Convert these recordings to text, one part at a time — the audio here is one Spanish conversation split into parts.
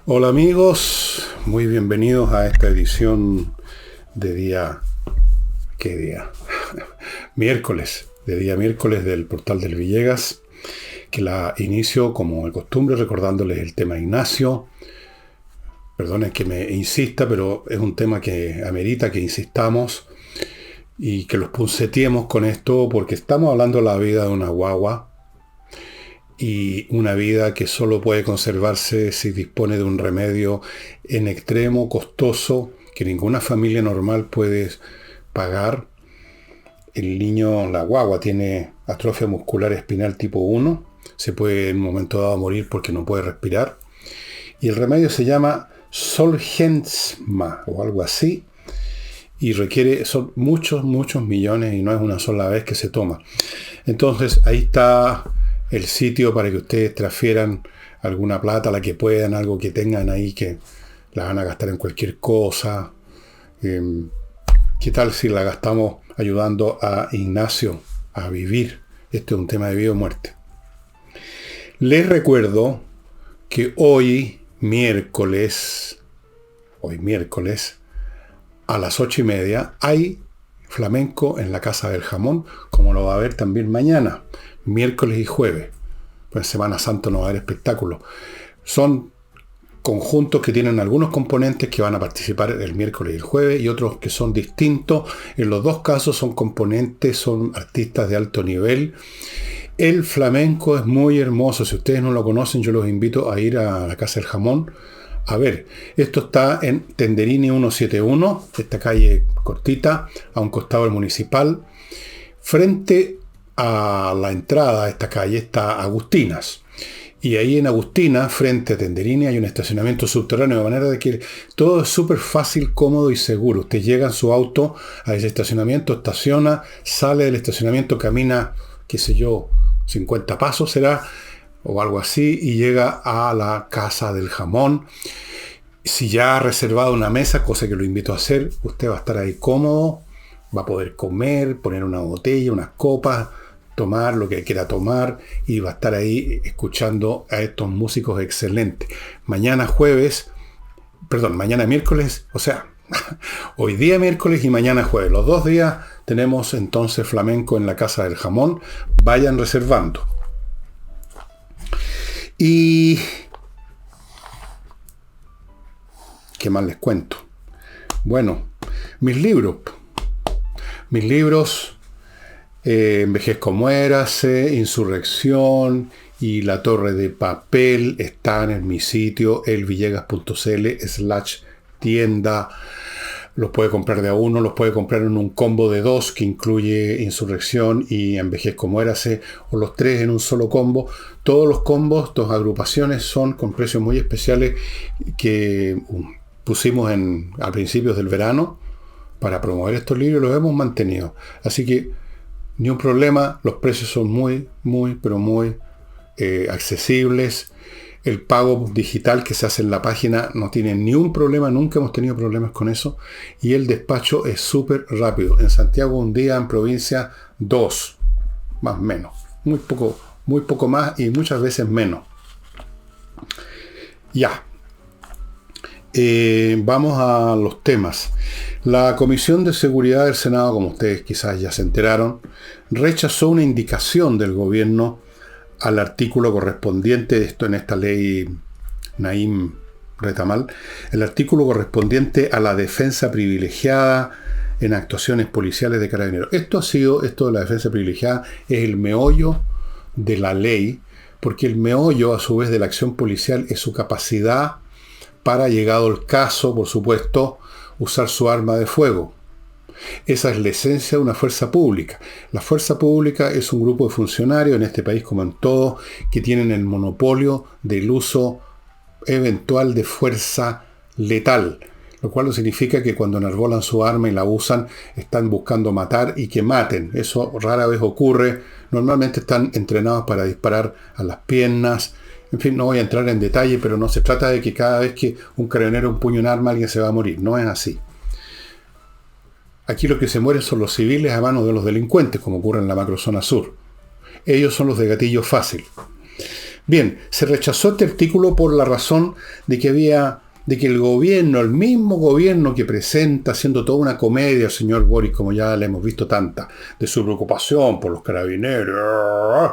Hola amigos, muy bienvenidos a esta edición de día, ¿qué día? Miércoles, de día miércoles del portal del Villegas, que la inicio como de costumbre recordándoles el tema Ignacio. Perdonen que me insista, pero es un tema que amerita que insistamos y que los punceteemos con esto porque estamos hablando de la vida de una guagua y una vida que solo puede conservarse si dispone de un remedio en extremo, costoso, que ninguna familia normal puede pagar. El niño, la guagua, tiene atrofia muscular espinal tipo 1, se puede en un momento dado morir porque no puede respirar, y el remedio se llama Zolgensma o algo así, y son muchos millones y no es una sola vez que se toma. Entonces ahí está el sitio para que ustedes transfieran alguna plata, la que puedan, algo que tengan ahí que la van a gastar en cualquier cosa. ¿Qué tal si la gastamos ayudando a Ignacio a vivir? Este es un tema de vida o muerte. Les recuerdo que hoy miércoles, a las 8:30, hay flamenco en la Casa del Jamón, como lo va a haber también mañana, miércoles y jueves. Pues Semana Santa no va a haber espectáculos. Son conjuntos que tienen algunos componentes que van a participar el miércoles y el jueves y otros que son distintos. En los dos casos son componentes, son artistas de alto nivel. El flamenco es muy hermoso. Si ustedes no lo conocen, yo los invito a ir a la Casa del Jamón. A ver, esto está en Tenderini 171, esta calle cortita, a un costado del Municipal. Frente a la entrada a esta calle está Agustinas. Y ahí en Agustinas, frente a Tenderini, hay un estacionamiento subterráneo, de manera de que todo es súper fácil, cómodo y seguro. Usted llega en su auto a ese estacionamiento, estaciona, sale del estacionamiento, camina, qué sé yo, 50 pasos será, o algo así, y llega a la Casa del Jamón. Si ya ha reservado una mesa, cosa que lo invito a hacer, usted va a estar ahí cómodo, va a poder comer, poner una botella, unas copas, tomar lo que quiera tomar y va a estar ahí escuchando a estos músicos excelentes. Mañana miércoles, o sea, hoy día miércoles y mañana jueves, los 2 días tenemos entonces flamenco en la Casa del Jamón. Vayan reservando. Y ¿qué más les cuento? Bueno, mis libros, Envejezco Muérase, Insurrección y La Torre de Papel están en mi sitio elvillegas.cl/tienda. Los puede comprar de a uno, los puede comprar en un combo de 2 que incluye Insurrección y Envejezco Muérase, o los 3 en un solo combo. Todos los combos, 2 agrupaciones, son con precios muy especiales que pusimos a principios del verano para promover estos libros, los hemos mantenido. Así que ni un problema, los precios son muy accesibles. El pago digital que se hace en la página no tiene ni un problema, nunca hemos tenido problemas con eso. Y el despacho es súper rápido. En Santiago un día, en provincia 2, más o menos. Muy poco más y muchas veces menos. Ya. Vamos a los temas. La Comisión de Seguridad del Senado, como ustedes quizás ya se enteraron, rechazó una indicación del gobierno al artículo correspondiente de esto en esta ley Naim Retamal, el artículo correspondiente a la defensa privilegiada en actuaciones policiales de Carabineros. Esto de la defensa privilegiada es el meollo de la ley, porque el meollo, a su vez, de la acción policial es su capacidad para, llegado el caso, por supuesto, usar su arma de fuego. Esa es la esencia de una fuerza pública. La fuerza pública es un grupo de funcionarios, en este país como en todo, que tienen el monopolio del uso eventual de fuerza letal, lo cual no significa que cuando enarbolan su arma y la usan, están buscando matar y que maten. Eso rara vez ocurre. Normalmente están entrenados para disparar a las piernas. En fin, no voy a entrar en detalle, pero no se trata de que cada vez que un carabinero empuña un arma alguien se va a morir. No es así. Aquí lo que se mueren son los civiles a manos de los delincuentes, como ocurre en la macrozona sur. Ellos son los de gatillo fácil. Bien, se rechazó este artículo por la razón de que el gobierno, el mismo gobierno que presenta, haciendo toda una comedia, el señor Boric, como ya le hemos visto tanta, de su preocupación por los carabineros,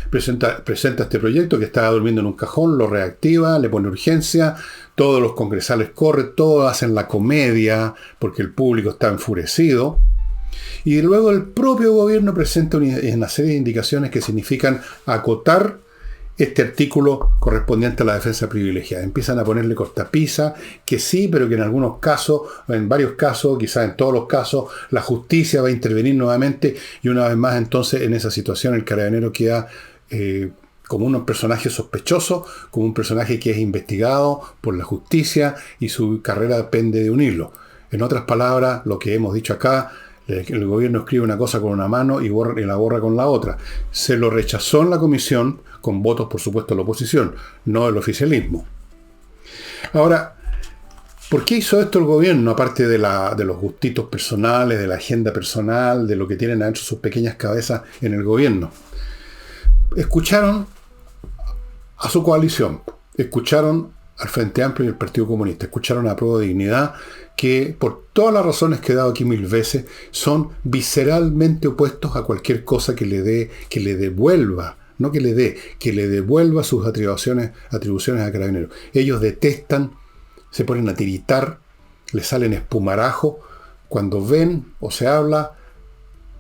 presenta este proyecto que estaba durmiendo en un cajón, lo reactiva, le pone urgencia, todos los congresales corren, todos hacen la comedia, porque el público está enfurecido. Y luego el propio gobierno presenta una serie de indicaciones que significan acotar este artículo correspondiente a la defensa privilegiada. Empiezan a ponerle cortapisa, que sí, pero que en algunos casos, en varios casos, quizás en todos los casos, la justicia va a intervenir nuevamente y una vez más entonces en esa situación el carabinero queda como un personaje sospechoso, como un personaje que es investigado por la justicia y su carrera depende de un hilo. En otras palabras, lo que hemos dicho acá, el gobierno escribe una cosa con una mano y la borra con la otra. Se lo rechazó en la comisión, con votos, por supuesto, de la oposición, no del oficialismo. Ahora, ¿por qué hizo esto el gobierno? Aparte de los gustitos personales, de la agenda personal, de lo que tienen adentro sus pequeñas cabezas en el gobierno. Escucharon a su coalición, escucharon al Frente Amplio y al Partido Comunista, escucharon a Prueba de Dignidad, que por todas las razones que he dado aquí 1000 veces, son visceralmente opuestos a cualquier cosa que le devuelva, no que le dé, que le devuelva sus atribuciones a Carabineros. Ellos detestan, se ponen a tiritar, les salen espumarajos, cuando ven o se habla,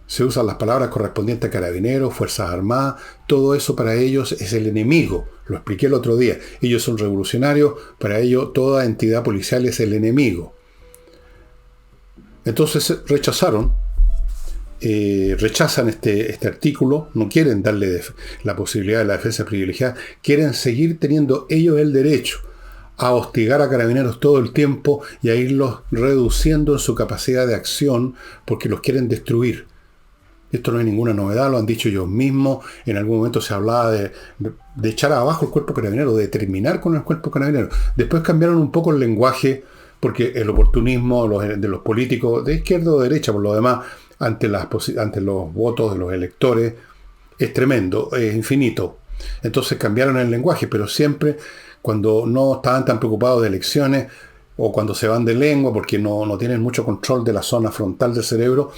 se usan las palabras correspondientes a Carabineros, Fuerzas Armadas, todo eso para ellos es el enemigo. Lo expliqué el otro día. Ellos son revolucionarios, para ellos toda entidad policial es el enemigo. Entonces rechazan este artículo, no quieren darle la posibilidad de la defensa privilegiada, quieren seguir teniendo ellos el derecho a hostigar a Carabineros todo el tiempo y a irlos reduciendo en su capacidad de acción porque los quieren destruir. Esto no es ninguna novedad, lo han dicho ellos mismos. En algún momento se hablaba de echar abajo el cuerpo carabinero, de terminar con el cuerpo carabinero. Después cambiaron un poco el lenguaje, porque el oportunismo de los políticos, de izquierda o de derecha, por lo demás, ante los votos de los electores, es tremendo, es infinito. Entonces cambiaron el lenguaje, pero siempre cuando no estaban tan preocupados de elecciones, o cuando se van de lengua porque no tienen mucho control de la zona frontal del cerebro,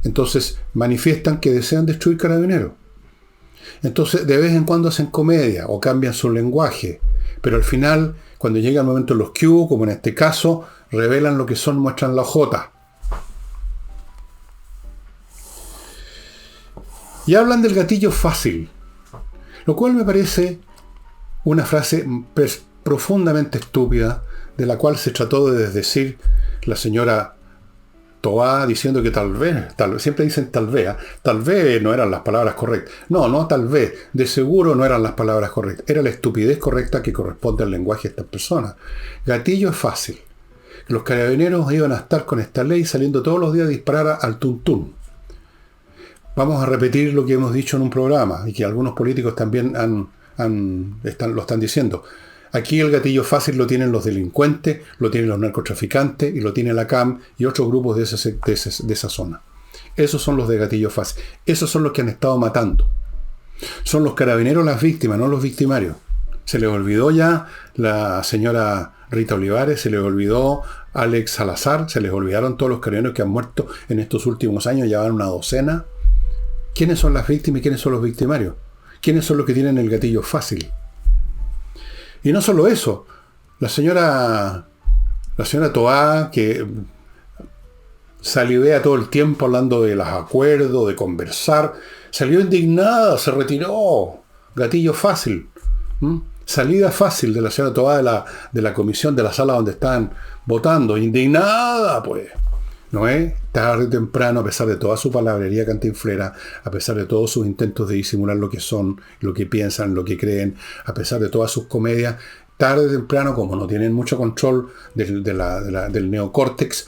entonces manifiestan que desean destruir Carabineros. Entonces de vez en cuando hacen comedia o cambian su lenguaje, pero al final, cuando llega el momento en los Q, como en este caso, revelan lo que son, muestran la ojota. Y hablan del gatillo fácil, lo cual me parece una frase profundamente estúpida, de la cual se trató de desdecir la señora Toá, diciendo que tal vez, siempre dicen tal vez no eran las palabras correctas. No tal vez, de seguro no eran las palabras correctas, era la estupidez correcta que corresponde al lenguaje de estas personas. Gatillo es fácil. Los carabineros iban a estar con esta ley saliendo todos los días a disparar al tuntún. Vamos a repetir lo que hemos dicho en un programa y que algunos políticos también lo están diciendo. Aquí el gatillo fácil lo tienen los delincuentes, lo tienen los narcotraficantes y lo tiene la CAM y otros grupos de esa zona. Esos son los de gatillo fácil. Esos son los que han estado matando. Son los carabineros las víctimas, no los victimarios. Se les olvidó ya la señora Rita Olivares, se les olvidó Alex Salazar, se les olvidaron todos los carabineros que han muerto en estos últimos años, ya van una docena. ¿Quiénes son las víctimas y quiénes son los victimarios? ¿Quiénes son los que tienen el gatillo fácil? Y no solo eso, la señora Toá, que salivea todo el tiempo hablando de los acuerdos, de conversar, salió indignada, se retiró. Gatillo fácil. Salida fácil de la señora Toá de la comisión, de la sala donde están votando. Indignada, pues. ¿No es? Tarde o temprano, a pesar de toda su palabrería cantinflera, a pesar de todos sus intentos de disimular lo que son, lo que piensan, lo que creen, a pesar de todas sus comedias, tarde o temprano, como no tienen mucho control del neocórtex,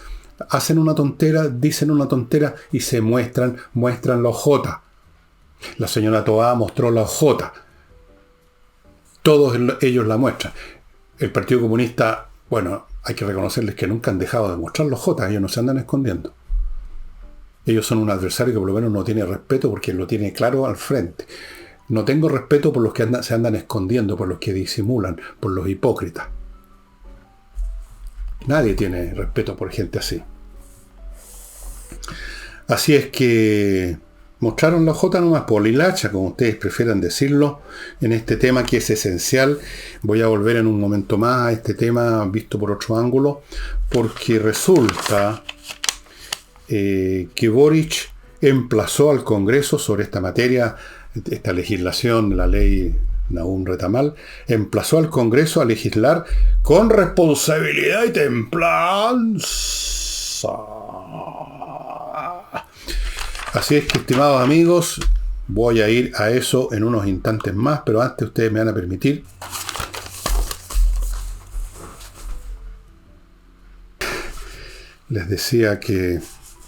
hacen una tontera, dicen una tontera y se muestran la ojota. La señora Toá mostró la ojota. Todos ellos la muestran. El Partido Comunista, bueno, hay que reconocerles que nunca han dejado de mostrar los jotas, ellos no se andan escondiendo. Ellos son un adversario que por lo menos no tiene respeto porque lo tiene claro al frente. No tengo respeto por los que se andan escondiendo, por los que disimulan, por los hipócritas. Nadie tiene respeto por gente así. Así es que mostraron la jota nomás, por la hilacha, como ustedes prefieran decirlo, en este tema que es esencial. Voy a volver en un momento más a este tema visto por otro ángulo, porque resulta que Boric emplazó al Congreso sobre esta materia, esta legislación de la ley Nahum Retamal, emplazó al Congreso a legislar con responsabilidad y templanza. Así es que, estimados amigos, voy a ir a eso en unos instantes más, pero antes ustedes me van a permitir les decía que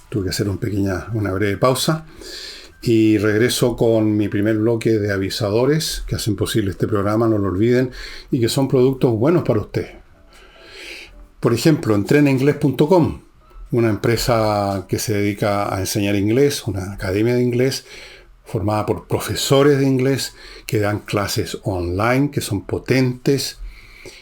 tuve que hacer una breve pausa y regreso con mi primer bloque de avisadores que hacen posible este programa, no lo olviden, y que son productos buenos para usted. Por ejemplo, entrenainglés.com, una empresa que se dedica a enseñar inglés, una academia de inglés formada por profesores de inglés que dan clases online, que son potentes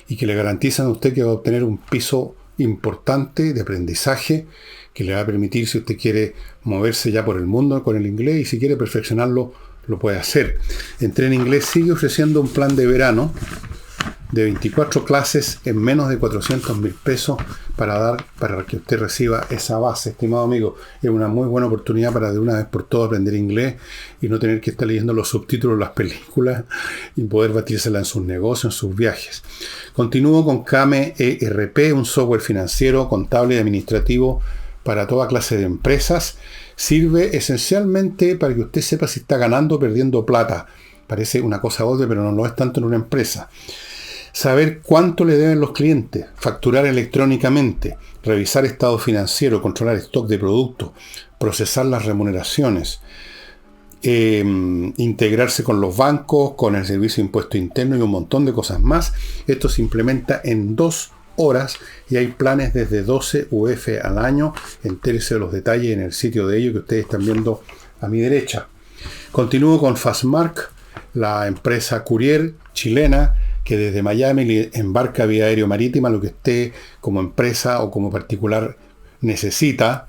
y que le garantizan a usted que va a obtener un piso importante de aprendizaje que le va a permitir, si usted quiere moverse ya por el mundo con el inglés y si quiere perfeccionarlo, lo puede hacer. Entrena Inglés sigue ofreciendo un plan de verano de 24 clases en menos de 400.000 pesos para que usted reciba esa base. Estimado amigo, es una muy buena oportunidad para de una vez por todas aprender inglés y no tener que estar leyendo los subtítulos de las películas y poder batírsela en sus negocios, en sus viajes. Continúo con Kame ERP, un software financiero, contable y administrativo para toda clase de empresas. Sirve esencialmente para que usted sepa si está ganando o perdiendo plata. Parece una cosa obvia, pero no lo es tanto en una empresa. Saber cuánto le deben los clientes, facturar electrónicamente, revisar estado financiero, controlar stock de productos, procesar las remuneraciones, integrarse con los bancos, con el servicio de impuesto interno y un montón de cosas más. Esto se implementa en 2 horas y hay planes desde 12 UF al año. Entérese de los detalles en el sitio de ellos que ustedes están viendo a mi derecha. Continúo con Fastmark, la empresa courier chilena que desde Miami le embarca vía aéreo marítima lo que usted como empresa o como particular necesita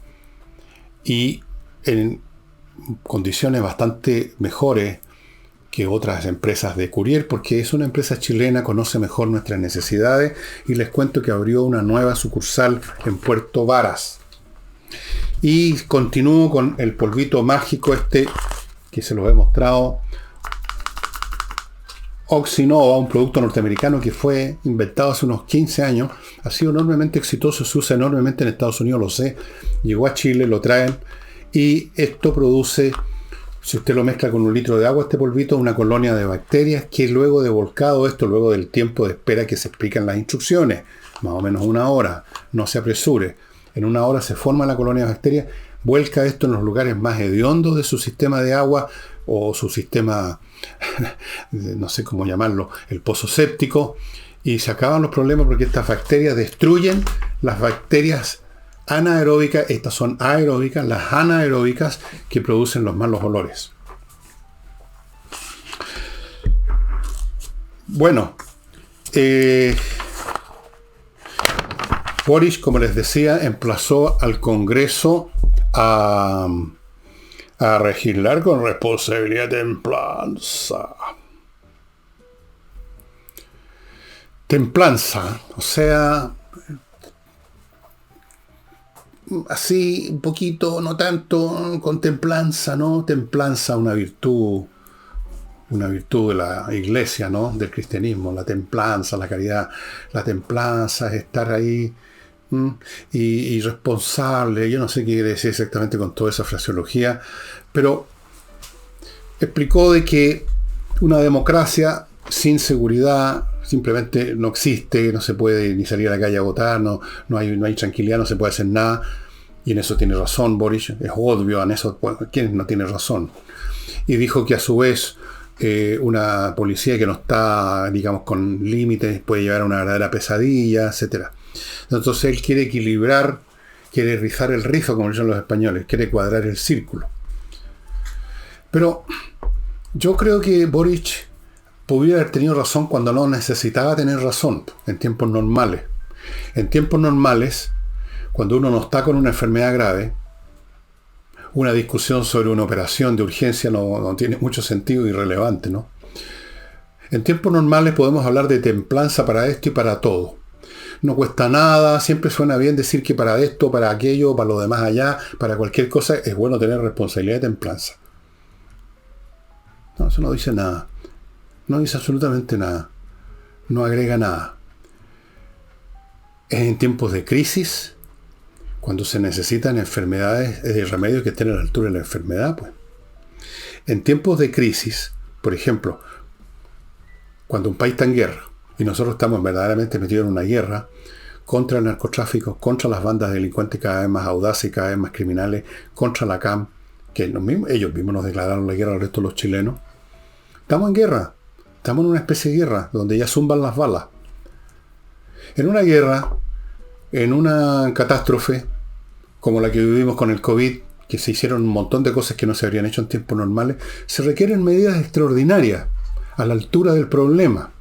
y en condiciones bastante mejores que otras empresas de courier, porque es una empresa chilena, conoce mejor nuestras necesidades y les cuento que abrió una nueva sucursal en Puerto Varas. Y continúo con el polvito mágico que se los he mostrado, Oxinova, un producto norteamericano que fue inventado hace unos 15 años, ha sido enormemente exitoso, se usa enormemente en Estados Unidos, lo sé, llegó a Chile, lo traen, y esto produce, si usted lo mezcla con un litro de agua, este polvito, una colonia de bacterias que luego de volcado esto, luego del tiempo de espera que se explican las instrucciones, más o menos 1 hora, no se apresure, en 1 hora se forma la colonia de bacterias, vuelca esto en los lugares más hediondos de su sistema de agua, o su sistema, no sé cómo llamarlo, el pozo séptico, y se acaban los problemas porque estas bacterias destruyen las bacterias anaeróbicas, estas son aeróbicas, las anaeróbicas que producen los malos olores. Bueno, Boric, como les decía, emplazó al Congreso a legislar con responsabilidad y templanza. Templanza, o sea, así un poquito, no tanto, con templanza, ¿no? Templanza, una virtud de la iglesia, ¿no? Del cristianismo, la templanza, la caridad. La templanza es estar ahí y responsable. Yo no sé qué quiere decir exactamente con toda esa fraseología, pero explicó de que una democracia sin seguridad simplemente no existe, no se puede ni salir a la calle a votar, no hay tranquilidad, no se puede hacer nada, y en eso tiene razón Boric, es obvio, en eso ¿quién no tiene razón? Y dijo que a su vez una policía que no está, digamos, con límites puede llevar a una verdadera pesadilla, etcétera. Entonces él quiere equilibrar, quiere rizar el rizo, como dicen los españoles, quiere cuadrar el círculo. Pero Yo creo que Boric podría haber tenido razón cuando no necesitaba tener razón, en tiempos normales. En tiempos normales, cuando uno no está con una enfermedad grave, una discusión sobre una operación de urgencia no tiene mucho sentido, irrelevante, ¿no? En tiempos normales podemos hablar de templanza para esto y para todo. No cuesta nada, siempre suena bien decir que para esto, para aquello, para lo demás allá, para cualquier cosa, es bueno tener responsabilidad de templanza. No, eso no dice nada. No dice absolutamente nada. No agrega nada. Es en tiempos de crisis, cuando se necesitan enfermedades, remedios que estén a la altura de la enfermedad, pues. En tiempos de crisis, por ejemplo, cuando un país está en guerra, y nosotros estamos verdaderamente metidos en una guerra contra el narcotráfico, contra las bandas delincuentes cada vez más audaces y cada vez más criminales, contra la CAM, que ellos mismos nos declararon la guerra al resto de los chilenos. Estamos en guerra, estamos en una especie de guerra, donde ya zumban las balas. En una guerra, en una catástrofe, como la que vivimos con el COVID, que se hicieron un montón de cosas que no se habrían hecho en tiempos normales, se requieren medidas extraordinarias, a la altura del problema.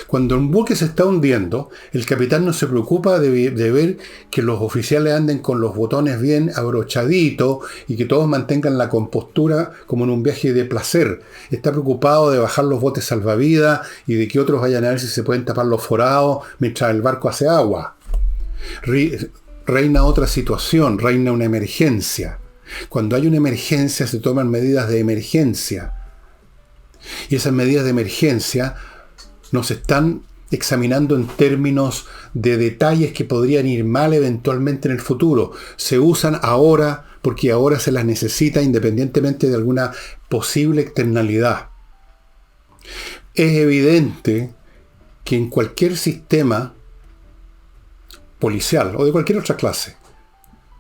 Cuando un buque se está hundiendo, el capitán no se preocupa de ver que los oficiales anden con los botones bien abrochaditos y que todos mantengan la compostura como en un viaje de placer. Está preocupado de bajar los botes salvavidas y de que otros vayan a ver si se pueden tapar los forados mientras el barco hace agua. Reina otra situación, reina una emergencia. Cuando hay una emergencia se toman medidas de emergencia. Y esas medidas de emergencia nos están examinando en términos de detalles que podrían ir mal eventualmente en el futuro. Se usan ahora porque ahora se las necesita independientemente de alguna posible externalidad. Es evidente que en cualquier sistema policial o de cualquier otra clase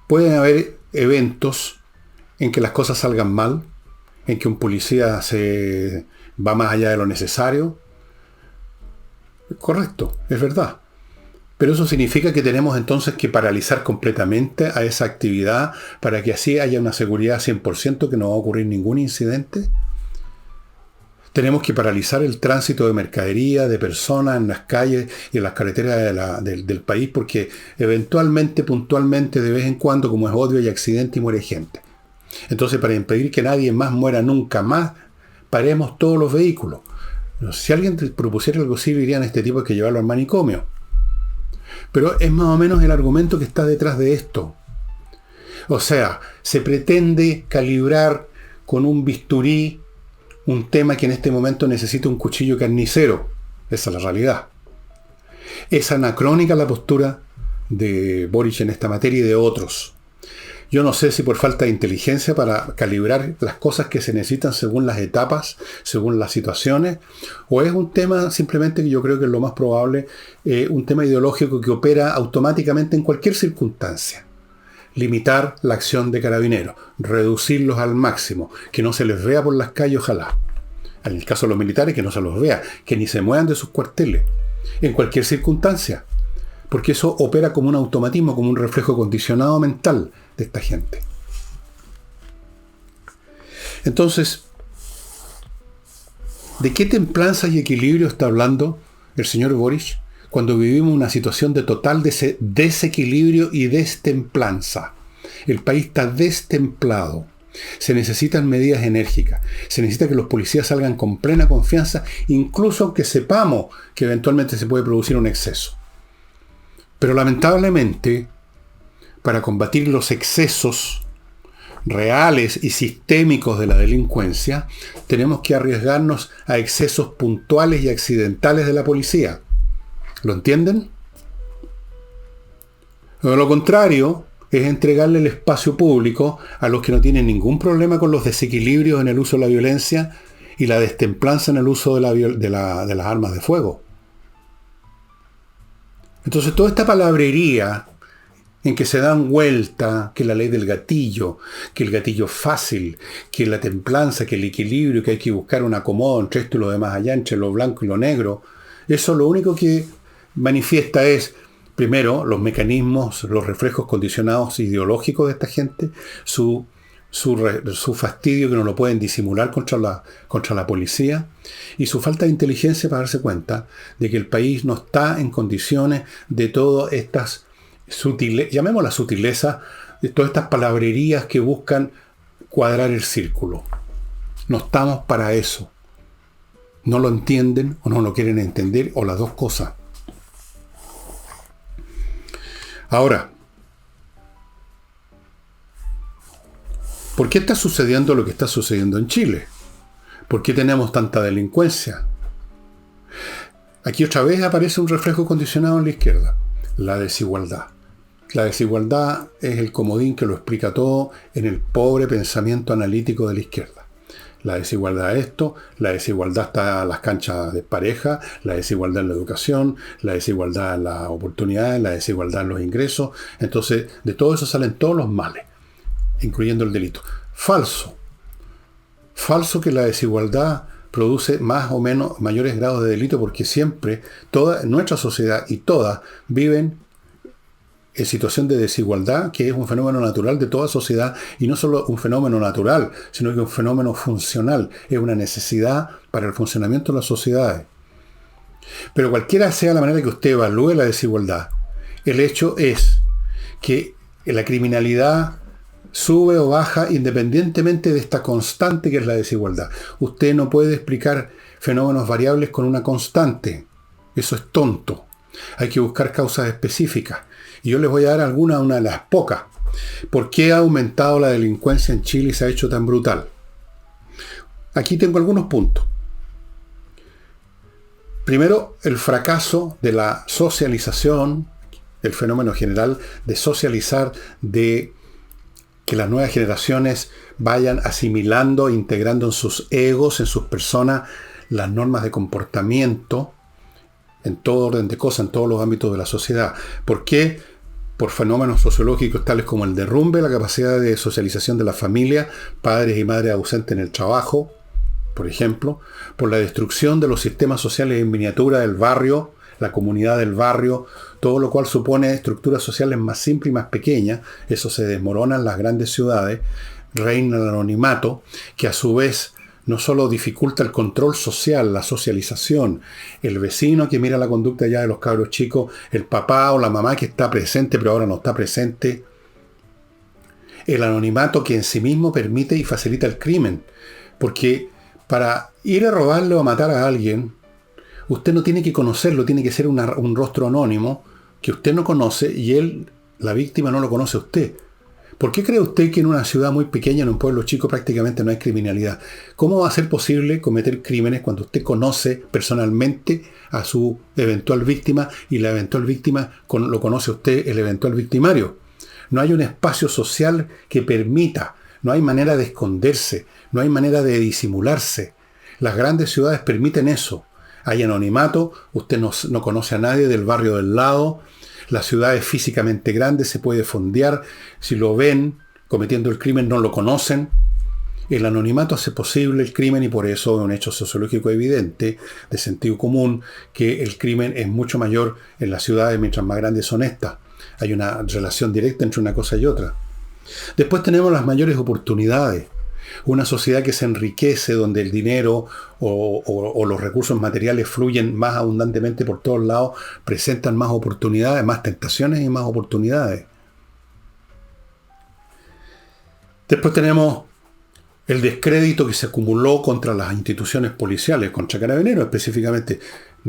pueden haber eventos en que las cosas salgan mal, en que un policía se va más allá de lo necesario. Correcto, es verdad. Pero eso significa que tenemos entonces que paralizar completamente a esa actividad para que así haya una seguridad 100% que no va a ocurrir ningún incidente. Tenemos que paralizar el tránsito de mercadería, de personas en las calles y en las carreteras del país porque eventualmente, puntualmente, de vez en cuando, como es obvio, hay accidente y muere gente. Entonces, para impedir que nadie más muera nunca más, paremos todos los vehículos. Si alguien propusiera algo así, dirían este tipo hay que llevarlo al manicomio. Pero es más o menos el argumento que está detrás de esto. O sea, se pretende calibrar con un bisturí un tema que en este momento necesita un cuchillo carnicero. Esa es la realidad. Es anacrónica la postura de Boric en esta materia y de otros. Yo no sé si por falta de inteligencia para calibrar las cosas que se necesitan según las etapas, según las situaciones, o es un tema simplemente que yo creo que es lo más probable, un tema ideológico que opera automáticamente en cualquier circunstancia. Limitar la acción de carabineros, reducirlos al máximo, que no se les vea por las calles, ojalá. En el caso de los militares, que no se los vea, que ni se muevan de sus cuarteles, en cualquier circunstancia. Porque eso opera como un automatismo, como un reflejo condicionado mental de esta gente. Entonces, ¿de qué templanza y equilibrio está hablando el señor Boric cuando vivimos una situación de total desequilibrio y destemplanza? El país está destemplado. Se necesitan medidas enérgicas. Se necesita que los policías salgan con plena confianza, incluso aunque sepamos que eventualmente se puede producir un exceso. Pero lamentablemente, para combatir los excesos reales y sistémicos de la delincuencia, tenemos que arriesgarnos a excesos puntuales y accidentales de la policía. ¿Lo entienden? O lo contrario es entregarle el espacio público a los que no tienen ningún problema con los desequilibrios en el uso de la violencia y la destemplanza en el uso de las armas de fuego. Entonces toda esta palabrería en que se dan vuelta, que la ley del gatillo, que el gatillo fácil, que la templanza, que el equilibrio, que hay que buscar un acomodo entre esto y lo demás allá, entre lo blanco y lo negro, eso lo único que manifiesta es, primero, los mecanismos, los reflejos condicionados ideológicos de esta gente, su su fastidio que no lo pueden disimular contra la policía, y su falta de inteligencia para darse cuenta de que el país no está en condiciones de todas estas llamémoslas sutilezas, de todas estas palabrerías que buscan cuadrar el círculo. No estamos para eso. No lo entienden o no lo quieren entender, o las dos cosas. Ahora, ¿por qué está sucediendo lo que está sucediendo en Chile? ¿Por qué tenemos tanta delincuencia? Aquí otra vez aparece un reflejo condicionado en la izquierda: la desigualdad. La desigualdad es el comodín que lo explica todo en el pobre pensamiento analítico de la izquierda. La desigualdad es esto, la desigualdad está en las canchas de pareja, la desigualdad en la educación, la desigualdad en las oportunidades, la desigualdad en los ingresos. Entonces, de todo eso salen todos los males, incluyendo el delito. Falso. Falso que la desigualdad produce más o menos mayores grados de delito, porque siempre, toda nuestra sociedad y todas viven en situación de desigualdad, que es un fenómeno natural de toda sociedad, y no solo un fenómeno natural, sino que un fenómeno funcional, es una necesidad para el funcionamiento de las sociedades. Pero cualquiera sea la manera que usted evalúe la desigualdad, el hecho es que la criminalidad sube o baja independientemente de esta constante que es la desigualdad. Usted no puede explicar fenómenos variables con una constante. Eso es tonto. Hay que buscar causas específicas. Y yo les voy a dar una de las pocas. ¿Por qué ha aumentado la delincuencia en Chile y se ha hecho tan brutal? Aquí tengo algunos puntos. Primero, el fracaso de la socialización, el fenómeno general de socializar, de que las nuevas generaciones vayan asimilando, integrando en sus egos, en sus personas, las normas de comportamiento, en todo orden de cosas, en todos los ámbitos de la sociedad. ¿Por qué? Por fenómenos sociológicos tales como el derrumbe, la capacidad de socialización de la familia, padres y madres ausentes en el trabajo, por ejemplo, por la destrucción de los sistemas sociales en miniatura del barrio, la comunidad del barrio, todo lo cual supone estructuras sociales más simples y más pequeñas. Eso se desmorona en las grandes ciudades, reina el anonimato, que a su vez no solo dificulta el control social, la socialización, el vecino que mira la conducta ya de los cabros chicos, el papá o la mamá que está presente pero ahora no está presente, el anonimato que en sí mismo permite y facilita el crimen, porque para ir a robarle o a matar a alguien, usted no tiene que conocerlo, tiene que ser un rostro anónimo que usted no conoce y él, la víctima, no lo conoce a usted. ¿Por qué cree usted que en una ciudad muy pequeña, en un pueblo chico, prácticamente no hay criminalidad? ¿Cómo va a ser posible cometer crímenes cuando usted conoce personalmente a su eventual víctima y la eventual víctima lo conoce a usted, el eventual victimario? No hay un espacio social que permita, no hay manera de esconderse, no hay manera de disimularse. Las grandes ciudades permiten eso. Hay anonimato, usted no conoce a nadie del barrio del lado. La ciudad es físicamente grande, se puede fondear. Si lo ven cometiendo el crimen, no lo conocen. El anonimato hace posible el crimen y por eso es un hecho sociológico evidente, de sentido común, que el crimen es mucho mayor en las ciudades mientras más grandes son estas. Hay una relación directa entre una cosa y otra. Después tenemos las mayores oportunidades. Una sociedad que se enriquece, donde el dinero o los recursos materiales fluyen más abundantemente por todos lados, presentan más oportunidades, más tentaciones y más oportunidades. Después tenemos el descrédito que se acumuló contra las instituciones policiales, contra Carabineros específicamente.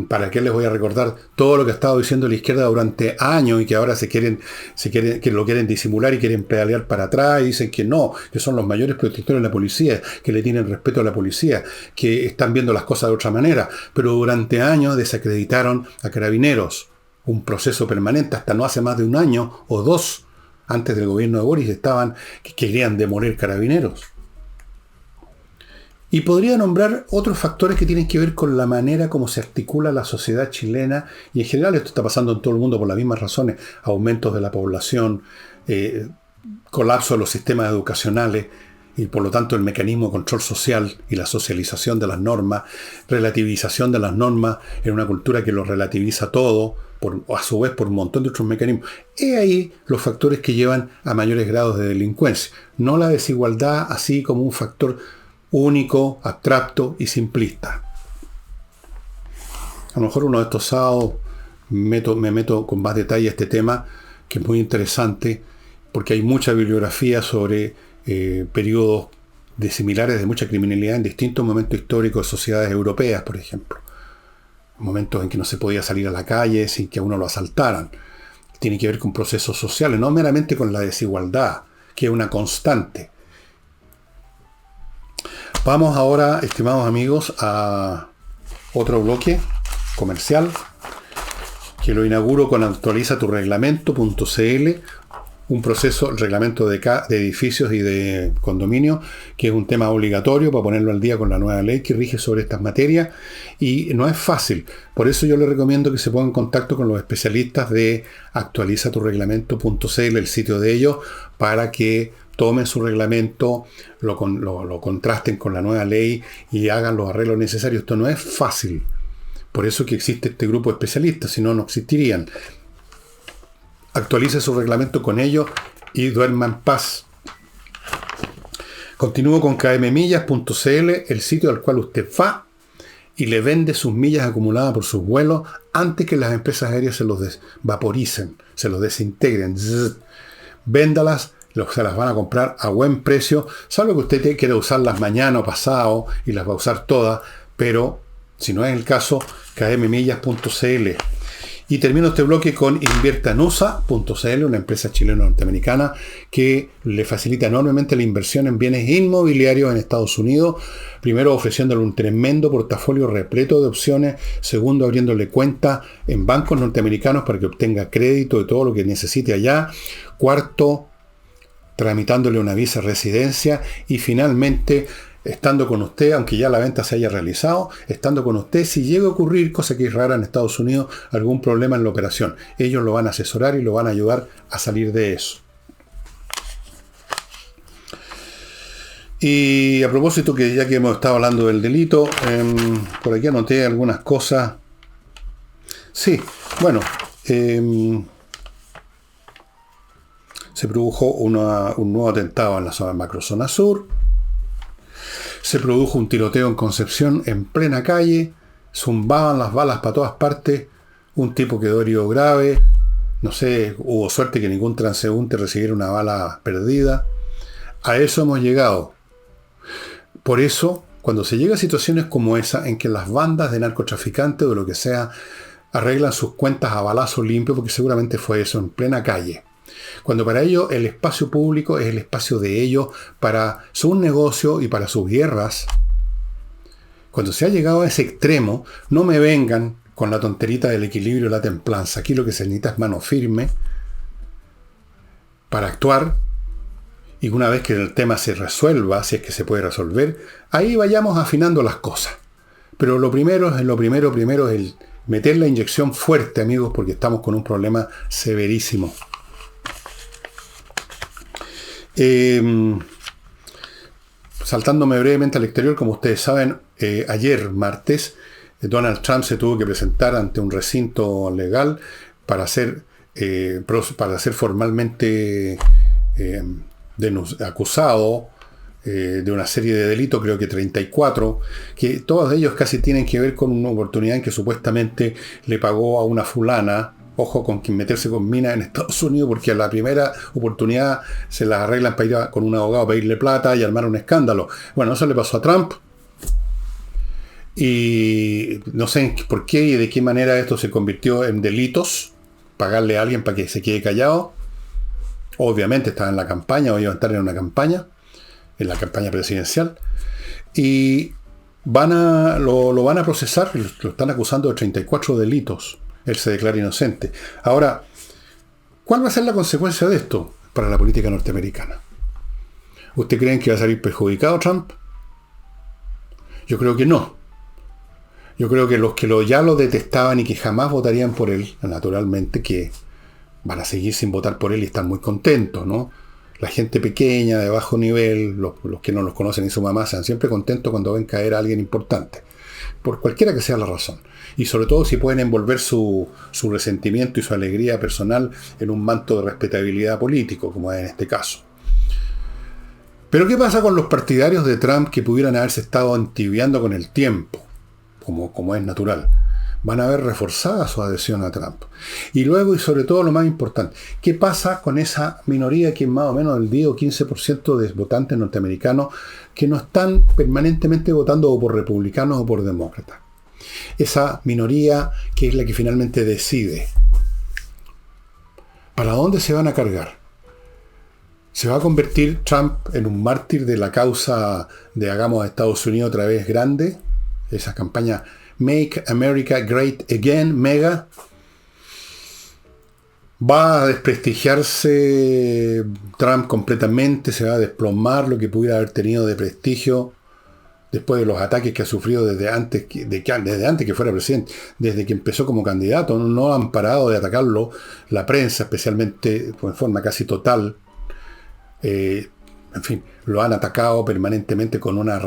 ¿Para qué les voy a recordar todo lo que ha estado diciendo la izquierda durante años y que ahora que lo quieren disimular y quieren pedalear para atrás y dicen que no, que son los mayores protectores de la policía, que le tienen respeto a la policía, que están viendo las cosas de otra manera? Pero durante años desacreditaron a Carabineros, un proceso permanente, hasta no hace más de un año o dos, antes del gobierno de Boris, que querían demoler Carabineros. Y podría nombrar otros factores que tienen que ver con la manera como se articula la sociedad chilena, y en general esto está pasando en todo el mundo por las mismas razones: aumentos de la población, colapso de los sistemas educacionales, y por lo tanto el mecanismo de control social y la socialización de las normas, relativización de las normas en una cultura que lo relativiza todo, a su vez por un montón de otros mecanismos. He ahí los factores que llevan a mayores grados de delincuencia, no la desigualdad así como un factor único, abstracto y simplista. A lo mejor uno de estos sábados me meto con más detalle a este tema, que es muy interesante, porque hay mucha bibliografía sobre periodos similares de mucha criminalidad en distintos momentos históricos de sociedades europeas, por ejemplo. Momentos en que no se podía salir a la calle sin que a uno lo asaltaran. Tiene que ver con procesos sociales, no meramente con la desigualdad, que es una constante. Vamos ahora, estimados amigos, a otro bloque comercial, que lo inauguro con actualizaturreglamento.cl, un proceso, el reglamento de edificios y de condominio, que es un tema obligatorio para ponerlo al día con la nueva ley que rige sobre estas materias, y no es fácil. Por eso yo le recomiendo que se ponga en contacto con los especialistas de actualizaturreglamento.cl, el sitio de ellos, para que tomen su reglamento, lo contrasten con la nueva ley y hagan los arreglos necesarios. Esto no es fácil. Por eso que existe este grupo de especialistas, si no, no existirían. Actualice su reglamento con ellos y duerma en paz. Continúo con kmmillas.cl, el sitio al cual usted va y le vende sus millas acumuladas por sus vuelos antes que las empresas aéreas se los vaporicen, se los desintegren. Véndalas, se las van a comprar a buen precio, salvo que usted quiera usarlas mañana o pasado y las va a usar todas, pero si no es el caso, kmmillas.cl. Y termino este bloque con inviertanusa.cl, una empresa chileno-norteamericana que le facilita enormemente la inversión en bienes inmobiliarios en Estados Unidos. Primero, ofreciéndole un tremendo portafolio repleto de opciones. Segundo, abriéndole cuenta en bancos norteamericanos para que obtenga crédito de todo lo que necesite allá. Cuarto, tramitándole una visa de residencia. Y finalmente, estando con usted, aunque ya la venta se haya realizado, estando con usted, si llega a ocurrir, cosa que es rara en Estados Unidos, algún problema en la operación, ellos lo van a asesorar y lo van a ayudar a salir de eso. Y a propósito, que ya que hemos estado hablando del delito, por aquí anoté algunas cosas. Sí, bueno, se produjo un nuevo atentado en la zona macrozona sur. Se produjo un tiroteo en Concepción en plena calle, zumbaban las balas para todas partes, un tipo quedó herido grave, no sé, hubo suerte que ningún transeúnte recibiera una bala perdida. A eso hemos llegado. Por eso, cuando se llega a situaciones como esa, en que las bandas de narcotraficantes o de lo que sea, arreglan sus cuentas a balazo limpio, porque seguramente fue eso, en plena calle. Cuando para ellos el espacio público es el espacio de ellos para su negocio y para sus guerras. Cuando se ha llegado a ese extremo, no me vengan con la tonterita del equilibrio y la templanza. Aquí lo que se necesita es mano firme para actuar, y una vez que el tema se resuelva, si es que se puede resolver, ahí vayamos afinando las cosas. Pero lo primero es el meter la inyección fuerte, amigos, porque estamos con un problema severísimo. Saltándome brevemente al exterior, como ustedes saben, ayer martes Donald Trump se tuvo que presentar ante un recinto legal para ser formalmente acusado de una serie de delitos, creo que 34, que todos ellos casi tienen que ver con una oportunidad en que supuestamente le pagó a una fulana. Ojo con quien meterse con minas en Estados Unidos, porque a la primera oportunidad se las arreglan para ir con un abogado a pedirle plata y armar un escándalo. Bueno, eso le pasó a Trump. Y no sé por qué y de qué manera esto se convirtió en delitos. Pagarle a alguien para que se quede callado. Obviamente estaba en la campaña, o iba a estar en una campaña, en la campaña presidencial. Y lo van a procesar, lo están acusando de 34 delitos. Él se declara inocente. Ahora, ¿cuál va a ser la consecuencia de esto para la política norteamericana? ¿Usted creen que va a salir perjudicado Trump? Yo creo que no. Yo creo que los que ya lo detestaban y que jamás votarían por él, naturalmente que van a seguir sin votar por él y están muy contentos, ¿no? La gente pequeña, de bajo nivel, los que no los conocen ni su mamá, sean siempre contentos cuando ven caer a alguien importante, por cualquiera que sea la razón. Y sobre todo si pueden envolver su resentimiento y su alegría personal en un manto de respetabilidad político, como es en este caso. Pero ¿qué pasa con los partidarios de Trump que pudieran haberse estado entibiando con el tiempo, como es natural? Van a ver reforzada su adhesión a Trump. Y luego, y sobre todo lo más importante, ¿qué pasa con esa minoría que es más o menos el 10 o 15% de votantes norteamericanos que no están permanentemente votando o por republicanos o por demócratas? Esa minoría que es la que finalmente decide. ¿Para dónde se van a cargar? ¿Se va a convertir Trump en un mártir de la causa de hagamos a Estados Unidos otra vez grande? Esa campaña Make America Great Again, mega. ¿Va a desprestigiarse Trump completamente? ¿Se va a desplomar lo que pudiera haber tenido de prestigio después de los ataques que ha sufrido desde antes que fuera presidente? Desde que empezó como candidato, no han parado de atacarlo la prensa, especialmente en forma casi total. En fin, lo han atacado permanentemente con una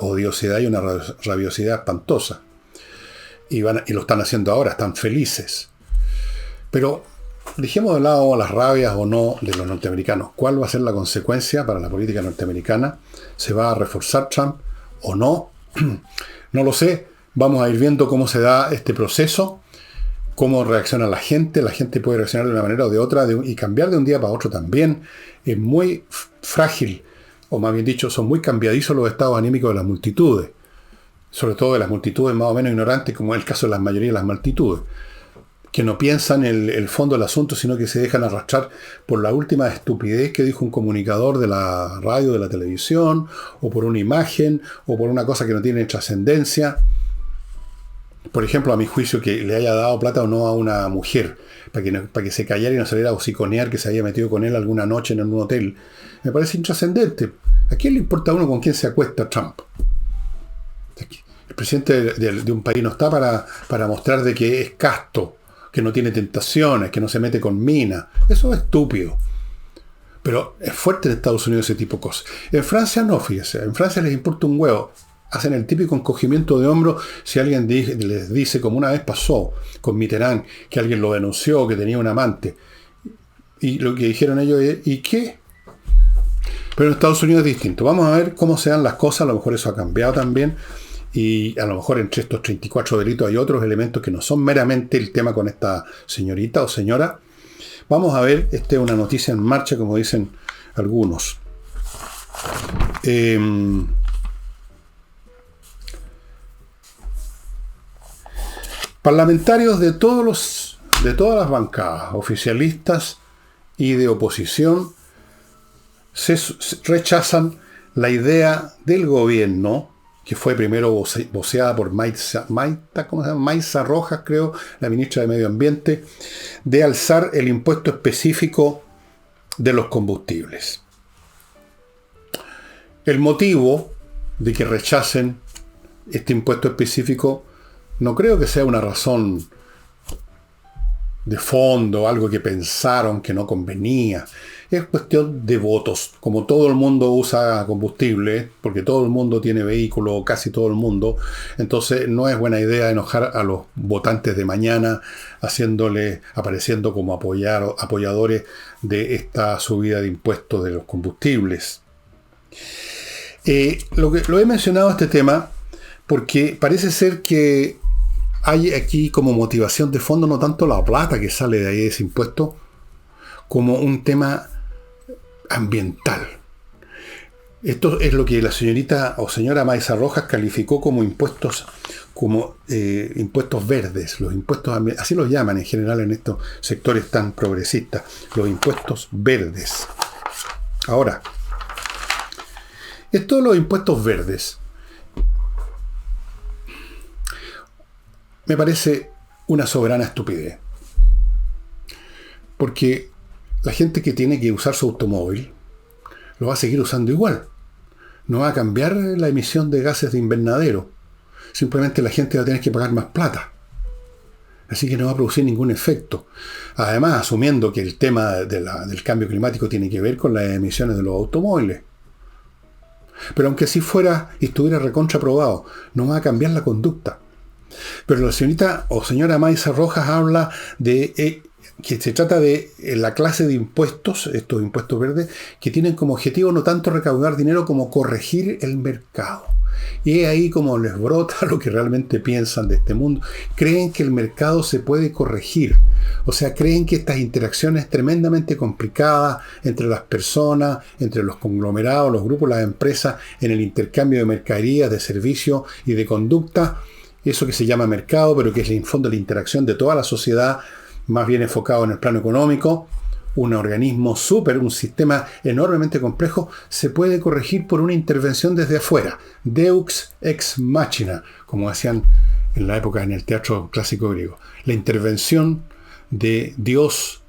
odiosidad y una rabiosidad espantosa. Y lo están haciendo ahora, están felices. Pero dejemos de lado las rabias o no de los norteamericanos. ¿Cuál va a ser la consecuencia para la política norteamericana? ¿Se va a reforzar Trump o no? No lo sé. Vamos a ir viendo cómo se da este proceso, cómo reacciona la gente. La gente puede reaccionar de una manera o de otra y cambiar de un día para otro también. Es muy frágil, o más bien dicho, son muy cambiadizos los estados anímicos de las multitudes. Sobre todo de las multitudes más o menos ignorantes, como es el caso de la mayoría de las multitudes, que no piensan el fondo del asunto, sino que se dejan arrastrar por la última estupidez que dijo un comunicador de la radio, de la televisión, o por una imagen, o por una cosa que no tiene trascendencia. Por ejemplo, a mi juicio, que le haya dado plata o no a una mujer, para que se callara y no saliera a hociconear que se había metido con él alguna noche en un hotel. Me parece intrascendente. ¿A quién le importa a uno con quién se acuesta Trump? El presidente de un país no está para mostrar de que es casto, que no tiene tentaciones, que no se mete con minas. Eso es estúpido. Pero es fuerte en Estados Unidos ese tipo de cosas. En Francia no, fíjese. En Francia les importa un huevo. Hacen el típico encogimiento de hombros si alguien les dice, como una vez pasó con Mitterrand, que alguien lo denunció, que tenía un amante. Y lo que dijeron ellos es, ¿y qué? Pero en Estados Unidos es distinto. Vamos a ver cómo se dan las cosas. A lo mejor eso ha cambiado también. Y a lo mejor entre estos 34 delitos hay otros elementos que no son meramente el tema con esta señorita o señora. Vamos a ver, esta es una noticia en marcha, como dicen algunos. Parlamentarios de todas las bancadas, oficialistas y de oposición, rechazan la idea del gobierno, que fue primero voceada por Maysa Rojas, creo, la ministra de Medio Ambiente, de alzar el impuesto específico de los combustibles. El motivo de que rechacen este impuesto específico no creo que sea una razón de fondo, algo que pensaron que no convenía. Es cuestión de votos. Como todo el mundo usa combustible, porque todo el mundo tiene vehículo, o casi todo el mundo, entonces no es buena idea enojar a los votantes de mañana apareciendo como apoyadores de esta subida de impuestos de los combustibles. Lo he mencionado este tema porque parece ser que hay aquí como motivación de fondo no tanto la plata que sale de ahí de ese impuesto, como un tema ambiental. Esto es lo que la señorita o señora Maysa Rojas calificó como impuestos verdes, los impuestos así los llaman en general en estos sectores tan progresistas, los impuestos verdes. Ahora, esto de los impuestos verdes me parece una soberana estupidez. Porque la gente que tiene que usar su automóvil lo va a seguir usando igual. No va a cambiar la emisión de gases de invernadero. Simplemente la gente va a tener que pagar más plata. Así que no va a producir ningún efecto. Además, asumiendo que el tema del cambio climático tiene que ver con las emisiones de los automóviles. Pero aunque así fuera y estuviera recontraprobado, no va a cambiar la conducta. Pero la señorita o señora Maysa Rojas habla de que se trata de la clase de impuestos, estos impuestos verdes, que tienen como objetivo no tanto recaudar dinero como corregir el mercado. Y es ahí como les brota lo que realmente piensan de este mundo. Creen que el mercado se puede corregir. O sea, creen que estas interacciones tremendamente complicadas entre las personas, entre los conglomerados, los grupos, las empresas, en el intercambio de mercaderías, de servicios y de conducta, eso que se llama mercado, pero que es en fondo la interacción de toda la sociedad, más bien enfocado en el plano económico, un organismo un sistema enormemente complejo, se puede corregir por una intervención desde afuera. Deux ex machina, como decían en la época en el teatro clásico griego. La intervención de Dios,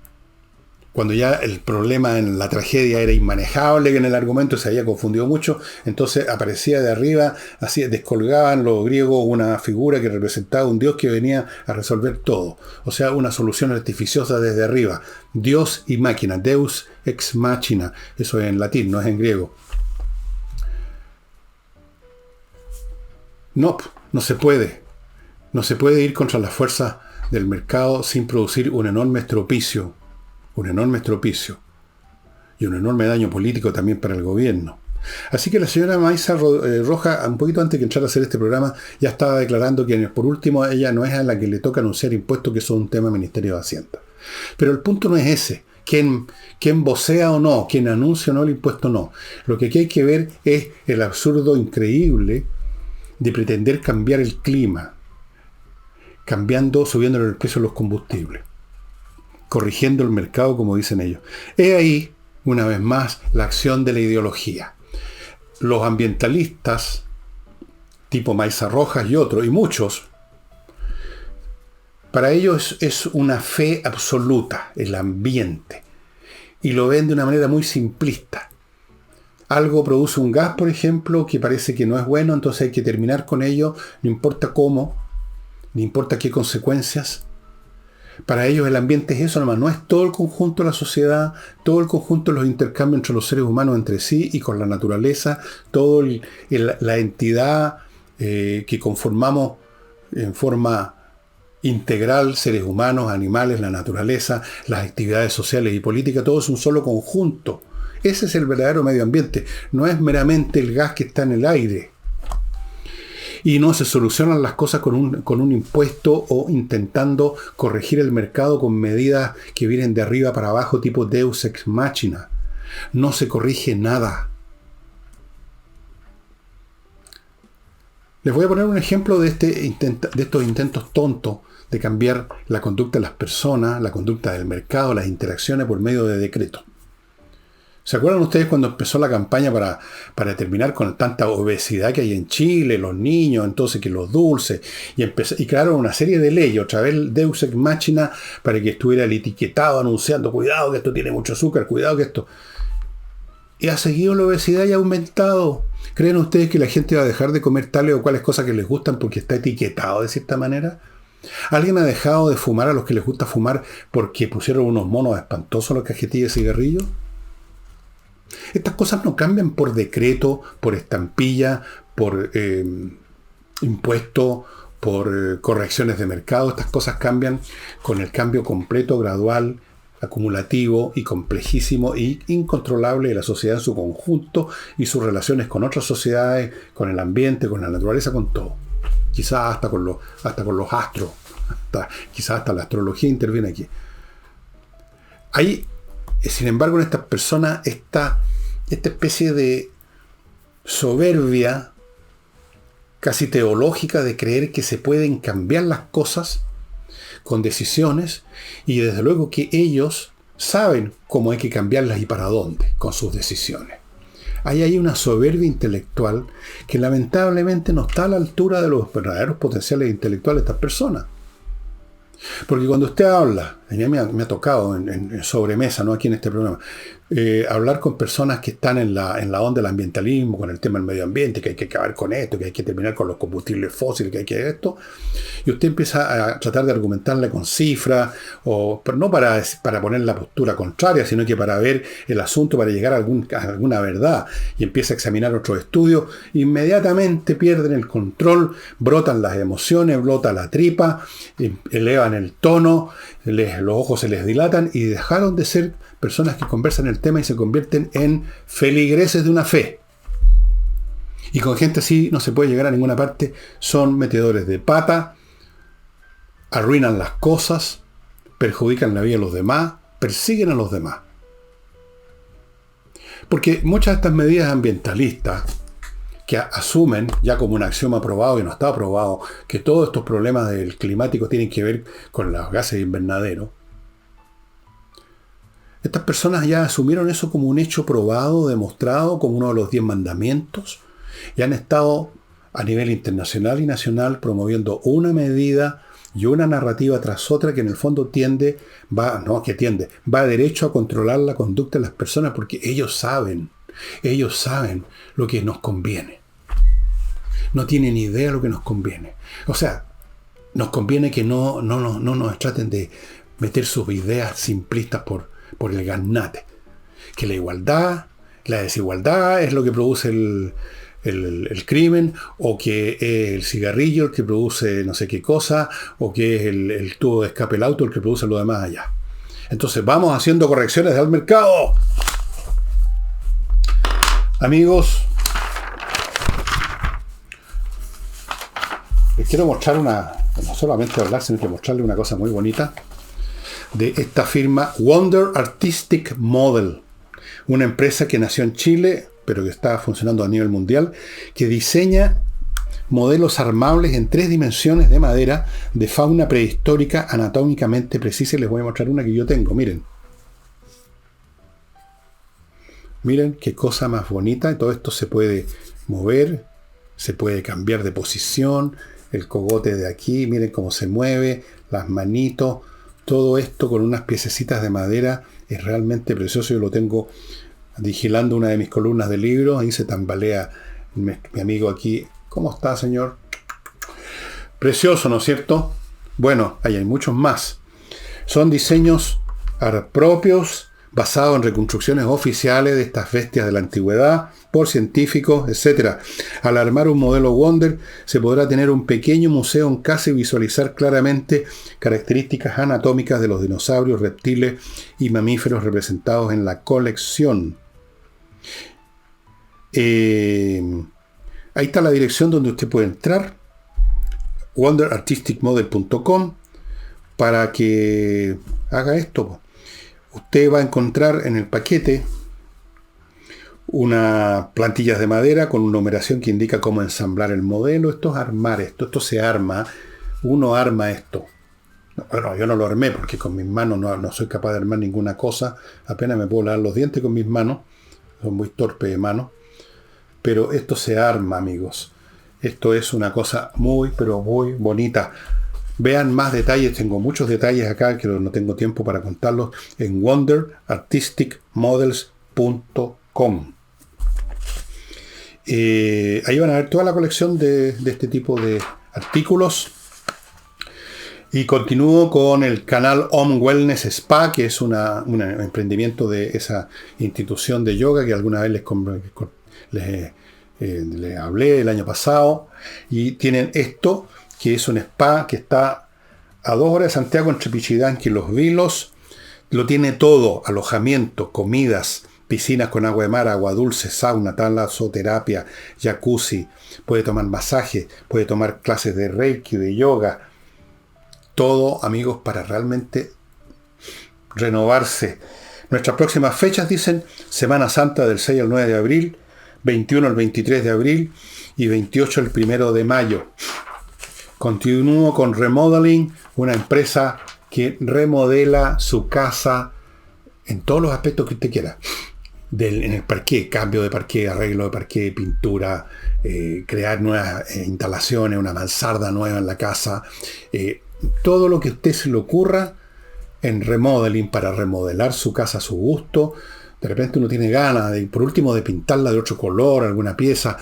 cuando ya el problema en la tragedia era inmanejable, que en el argumento se había confundido mucho, entonces aparecía de arriba, así descolgaban los griegos una figura que representaba un Dios que venía a resolver todo. O sea, una solución artificiosa desde arriba. Dios y máquina, Deus ex machina. Eso es en latín, no es en griego. No se puede. No se puede ir contra las fuerzas del mercado sin producir un enorme estropicio y un enorme daño político también para el gobierno. Así que la señora Maysa Rojas, un poquito antes que entrar a hacer este programa, ya estaba declarando que por último ella no es a la que le toca anunciar impuestos, que eso es un tema del Ministerio de Hacienda. Pero el punto no es ese, quién vocea o no, quién anuncia o no el impuesto no. Lo que aquí hay que ver es el absurdo increíble de pretender cambiar el clima, subiéndole el precio de los combustibles, corrigiendo el mercado, como dicen ellos. Es ahí, una vez más, la acción de la ideología. Los ambientalistas, tipo Maysa Rojas y otros, y muchos, para ellos es una fe absoluta, el ambiente. Y lo ven de una manera muy simplista. Algo produce un gas, por ejemplo, que parece que no es bueno, entonces hay que terminar con ello, no importa cómo, no importa qué consecuencias. Para ellos el ambiente es eso nomás, no es todo el conjunto de la sociedad, todo el conjunto de los intercambios entre los seres humanos entre sí y con la naturaleza, toda la entidad que conformamos en forma integral, seres humanos, animales, la naturaleza, las actividades sociales y políticas, todo es un solo conjunto. Ese es el verdadero medio ambiente, no es meramente el gas que está en el aire. Y no se solucionan las cosas con un impuesto o intentando corregir el mercado con medidas que vienen de arriba para abajo, tipo Deus ex machina. No se corrige nada. Les voy a poner un ejemplo de estos intentos tontos de cambiar la conducta de las personas, la conducta del mercado, las interacciones por medio de decretos. ¿Se acuerdan ustedes cuando empezó la campaña para terminar con tanta obesidad que hay en Chile, los niños, entonces que los dulces, y crearon una serie de leyes, otra vez Deus ex machina, para que estuviera el etiquetado anunciando, cuidado que esto tiene mucho azúcar, cuidado que esto... Y ha seguido la obesidad y ha aumentado. ¿Creen ustedes que la gente va a dejar de comer tales o cuales cosas que les gustan porque está etiquetado de cierta manera? ¿Alguien ha dejado de fumar a los que les gusta fumar porque pusieron unos monos espantosos en los cajetillas de cigarrillos? Estas cosas no cambian por decreto, por estampilla, por impuesto, por correcciones de mercado. Estas cosas cambian con el cambio completo, gradual, acumulativo y complejísimo y incontrolable de la sociedad en su conjunto y sus relaciones con otras sociedades, con el ambiente, con la naturaleza, con todo. Quizás hasta con los astros, quizás hasta la astrología interviene aquí. Hay, sin embargo, en estas personas esta especie de soberbia casi teológica de creer que se pueden cambiar las cosas con decisiones, y desde luego que ellos saben cómo hay que cambiarlas y para dónde con sus decisiones. Hay ahí una soberbia intelectual que lamentablemente no está a la altura de los verdaderos potenciales intelectuales de estas personas. Porque cuando usted habla me ha tocado en sobremesa, no aquí en este programa, hablar con personas que están en la onda del ambientalismo, con el tema del medio ambiente, que hay que acabar con esto, que hay que terminar con los combustibles fósiles, que hay que esto, y usted empieza a tratar de argumentarle con cifras, pero no para poner la postura contraria, sino que para ver el asunto, para llegar a alguna verdad, y empieza a examinar otros estudios, inmediatamente pierden el control, brotan las emociones, brota la tripa, elevan el tono, los ojos se les dilatan y dejaron de ser personas que conversan el tema y se convierten en feligreses de una fe. Y con gente así no se puede llegar a ninguna parte. Son metedores de pata, arruinan las cosas, perjudican la vida de los demás, persiguen a los demás. Porque muchas de estas medidas ambientalistas que asumen ya como un axioma probado y no está probado que todos estos problemas del climático tienen que ver con los gases de invernadero. Estas personas ya asumieron eso como un hecho probado, demostrado, como uno de los 10 mandamientos, y han estado a nivel internacional y nacional promoviendo una medida y una narrativa tras otra que en el fondo va derecho a controlar la conducta de las personas porque ellos saben lo que nos conviene. No tienen idea de lo que nos conviene. O sea, nos conviene que no nos traten de meter sus ideas simplistas por el gaznate. Que la igualdad, la desigualdad es lo que produce el crimen, o que el cigarrillo el que produce no sé qué cosa, o que es el tubo de escape del auto el que produce lo demás allá. Entonces vamos haciendo correcciones al mercado. Amigos, les quiero mostrar no solamente hablar, sino que mostrarle una cosa muy bonita de esta firma Wonder Artistic Model, una empresa que nació en Chile, pero que está funcionando a nivel mundial, que diseña modelos armables en 3 dimensiones de madera de fauna prehistórica anatómicamente precisa. Y les voy a mostrar una que yo tengo, miren. Miren qué cosa más bonita. Y todo esto se puede mover, se puede cambiar de posición, el cogote de aquí, miren cómo se mueve, las manitos, todo esto con unas piececitas de madera es realmente precioso. Yo lo tengo vigilando una de mis columnas de libros, ahí se tambalea mi amigo aquí. ¿Cómo está, señor? Precioso, ¿no es cierto? Bueno, ahí hay muchos más. Son diseños propios, basados en reconstrucciones oficiales de estas bestias de la antigüedad, por científicos, etc. Al armar un modelo Wonder, se podrá tener un pequeño museo en casa y visualizar claramente características anatómicas de los dinosaurios, reptiles y mamíferos representados en la colección. Ahí está la dirección donde usted puede entrar, wonderartisticmodel.com, para que haga esto. Usted va a encontrar en el paquete unas plantillas de madera con una numeración que indica cómo ensamblar el modelo. Esto es armar esto se arma, uno arma esto. Bueno, yo no lo armé porque con mis manos no soy capaz de armar ninguna cosa, apenas me puedo lavar los dientes con mis manos, soy muy torpe de mano, pero esto se arma, amigos. Esto es una cosa muy, pero muy bonita. Vean más detalles, tengo muchos detalles acá que no tengo tiempo para contarlos en wonderartisticmodels.com. Ahí van a ver toda la colección de este tipo de artículos. Y continúo con el canal Om Wellness Spa, que es un emprendimiento de esa institución de yoga que alguna vez les hablé el año pasado. Y tienen esto, que es un spa que está a 2 horas de Santiago, entre Pichidánqui y Los Vilos. Lo tiene todo: alojamiento, comidas, piscinas con agua de mar, agua dulce, sauna, talasoterapia, jacuzzi. Puede tomar masaje, puede tomar clases de reiki, de yoga. Todo, amigos, para realmente renovarse. Nuestras próximas fechas, dicen: Semana Santa del 6 al 9 de abril, 21 al 23 de abril y 28 al 1 de mayo. Continúo con Remodeling, una empresa que remodela su casa en todos los aspectos que usted quiera. En el parqué, cambio de parqué, arreglo de parqué, pintura, crear nuevas instalaciones, una mansarda nueva en la casa. Todo lo que a usted se le ocurra, en remodeling para remodelar su casa a su gusto. De repente uno tiene ganas, por último, de pintarla de otro color, alguna pieza.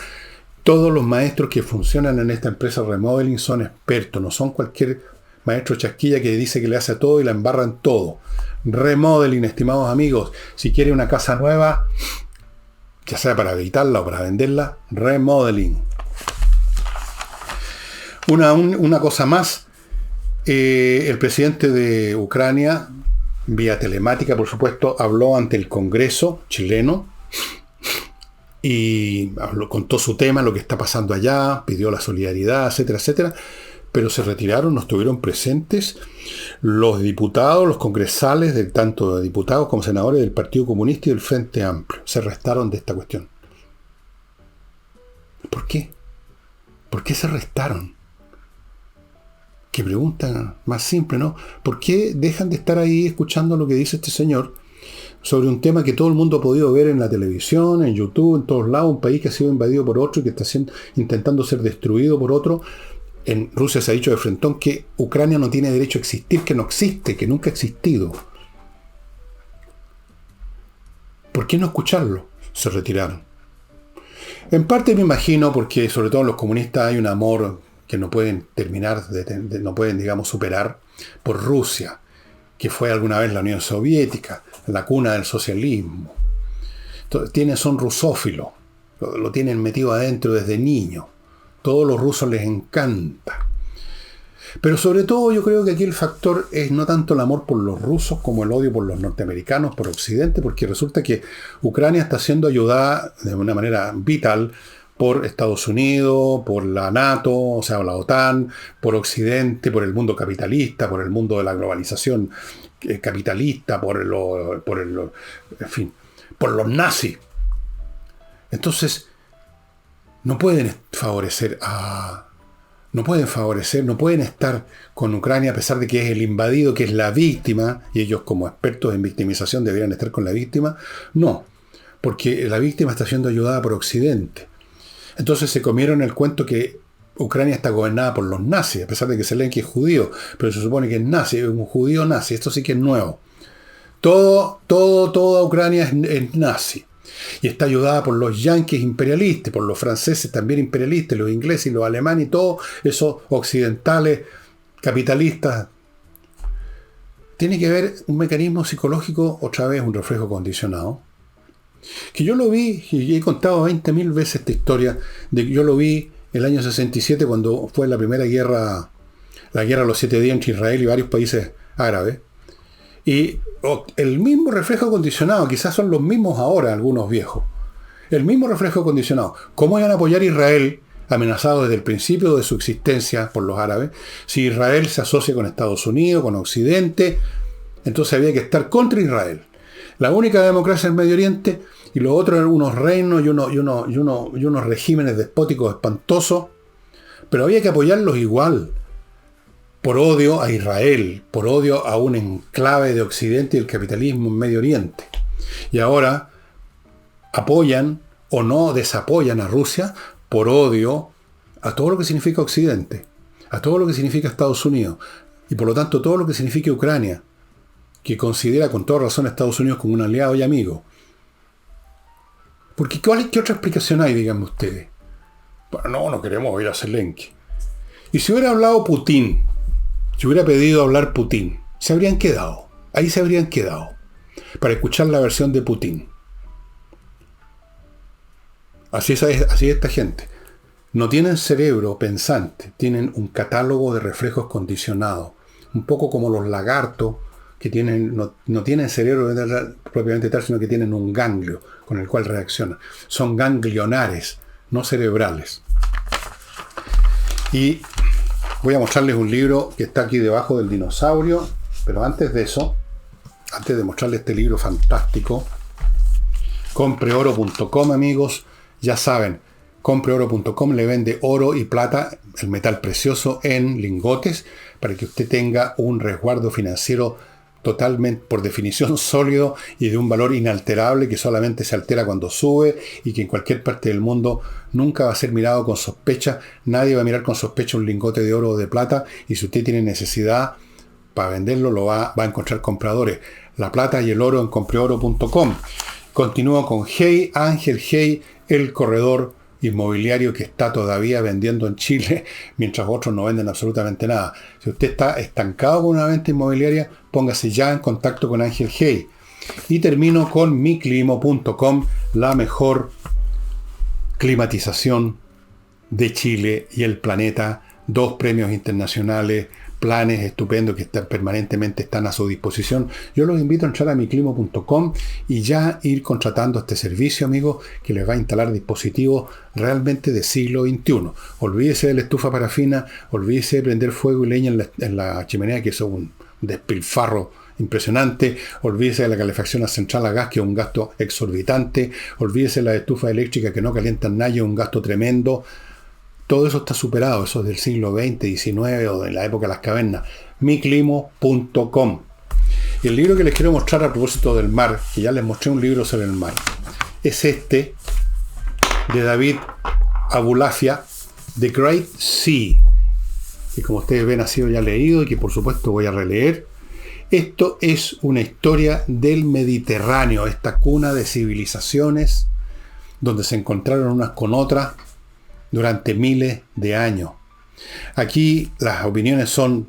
Todos los maestros que funcionan en esta empresa remodeling son expertos, no son cualquier maestro chasquilla que dice que le hace a todo y la embarran todo. Remodeling, estimados amigos, si quiere una casa nueva, ya sea para habitarla o para venderla, remodeling. Una cosa más, el presidente de Ucrania, vía telemática por supuesto, habló ante el Congreso chileno y contó su tema, lo que está pasando allá, pidió la solidaridad, etcétera, etcétera, pero se retiraron, no estuvieron presentes los diputados, los congresales, tanto de diputados como senadores del Partido Comunista y del Frente Amplio. Se restaron de esta cuestión. ¿Por qué? ¿Por qué se restaron? Qué pregunta más simple, ¿no? ¿Por qué dejan de estar ahí escuchando lo que dice este señor sobre un tema que todo el mundo ha podido ver en la televisión, en YouTube, en todos lados, un país que ha sido invadido por otro y que está intentando ser destruido por otro? En Rusia se ha dicho de frentón que Ucrania no tiene derecho a existir, que no existe, que nunca ha existido. ¿Por qué no escucharlo? Se retiraron. En parte me imagino porque sobre todo en los comunistas hay un amor que no pueden terminar, no pueden, digamos, superar por Rusia, que fue alguna vez la Unión Soviética, la cuna del socialismo. Entonces, son rusófilos, lo tienen metido adentro desde niño. Todos los rusos les encanta. Pero sobre todo yo creo que aquí el factor es no tanto el amor por los rusos como el odio por los norteamericanos, por Occidente, porque resulta que Ucrania está siendo ayudada de una manera vital por Estados Unidos, por la NATO, o sea, la OTAN, por Occidente, por el mundo capitalista, por el mundo de la globalización capitalista, en fin, por los nazis. Entonces, no pueden estar con Ucrania a pesar de que es el invadido, que es la víctima, y ellos como expertos en victimización deberían estar con la víctima. No, porque la víctima está siendo ayudada por Occidente. Entonces se comieron el cuento que Ucrania está gobernada por los nazis, a pesar de que Zelensky es judío, pero se supone que es nazi, es un judío nazi. Esto sí que es nuevo. Toda Ucrania es nazi. Y está ayudada por los yanquis imperialistas, por los franceses también imperialistas, los ingleses y los alemanes y todos esos occidentales capitalistas. Tiene que haber un mecanismo psicológico, otra vez un reflejo condicionado, que yo lo vi, y he contado 20.000 veces esta historia, de que yo lo vi el año 67 cuando fue la primera guerra, la guerra de los 7 días entre Israel y varios países árabes. Y el mismo reflejo condicionado, quizás son los mismos ahora, algunos viejos. El mismo reflejo condicionado. ¿Cómo iban a apoyar a Israel, amenazado desde el principio de su existencia por los árabes? Si Israel se asocia con Estados Unidos, con Occidente, entonces había que estar contra Israel. La única democracia en Medio Oriente, y lo otro eran unos reinos y unos regímenes despóticos espantosos, pero había que apoyarlos igual. Por odio a Israel, por odio a un enclave de Occidente y el capitalismo en Medio Oriente. Y ahora apoyan o no desapoyan a Rusia por odio a todo lo que significa Occidente, a todo lo que significa Estados Unidos, y por lo tanto todo lo que significa Ucrania, que considera con toda razón a Estados Unidos como un aliado y amigo. Porque ¿qué otra explicación hay, díganme ustedes? Bueno, no queremos oír a Zelensky. Y si hubiera hablado Putin, si hubiera pedido hablar Putin, se habrían quedado. Ahí se habrían quedado. Para escuchar la versión de Putin. Así es esta gente. No tienen cerebro pensante. Tienen un catálogo de reflejos condicionados. Un poco como los lagartos que no tienen cerebro propiamente tal, sino que tienen un ganglio con el cual reaccionan. Son ganglionares, no cerebrales. Y voy a mostrarles un libro que está aquí debajo del dinosaurio, pero antes de eso, antes de mostrarles este libro fantástico, compreoro.com, amigos, ya saben, compreoro.com le vende oro y plata, el metal precioso, en lingotes, para que usted tenga un resguardo financiero totalmente, por definición, sólido y de un valor inalterable que solamente se altera cuando sube y que en cualquier parte del mundo nunca va a ser mirado con sospecha. Nadie va a mirar con sospecha un lingote de oro o de plata, y si usted tiene necesidad, para venderlo va a encontrar compradores. La plata y el oro en compreoro.com. Continúo con Hey, Ángel Hey, el corredor inmobiliario que está todavía vendiendo en Chile, mientras otros no venden absolutamente nada. Si usted está estancado con una venta inmobiliaria, póngase ya en contacto con Ángel Hey. Y termino con miclimo.com, la mejor climatización de Chile y el planeta. 2 premios internacionales, planes estupendos que permanentemente están a su disposición. Yo los invito a entrar a miclimo.com y ya ir contratando este servicio, amigos, que les va a instalar dispositivos realmente de siglo XXI. Olvídese de la estufa parafina, olvídese de prender fuego y leña en la chimenea, que es un despilfarro impresionante. Olvídese de la calefacción a central a gas, que es un gasto exorbitante. Olvídese de la estufa eléctrica que no calientan nada, es un gasto tremendo. Todo eso está superado, eso es del siglo XX, XIX o de la época de las cavernas. miclimo.com. Y el libro que les quiero mostrar a propósito del mar, que ya les mostré un libro sobre el mar, es este, de David Abulafia, The Great Sea, que como ustedes ven ha sido ya leído y que por supuesto voy a releer. Esto es una historia del Mediterráneo, esta cuna de civilizaciones donde se encontraron unas con otras durante miles de años. Aquí las opiniones son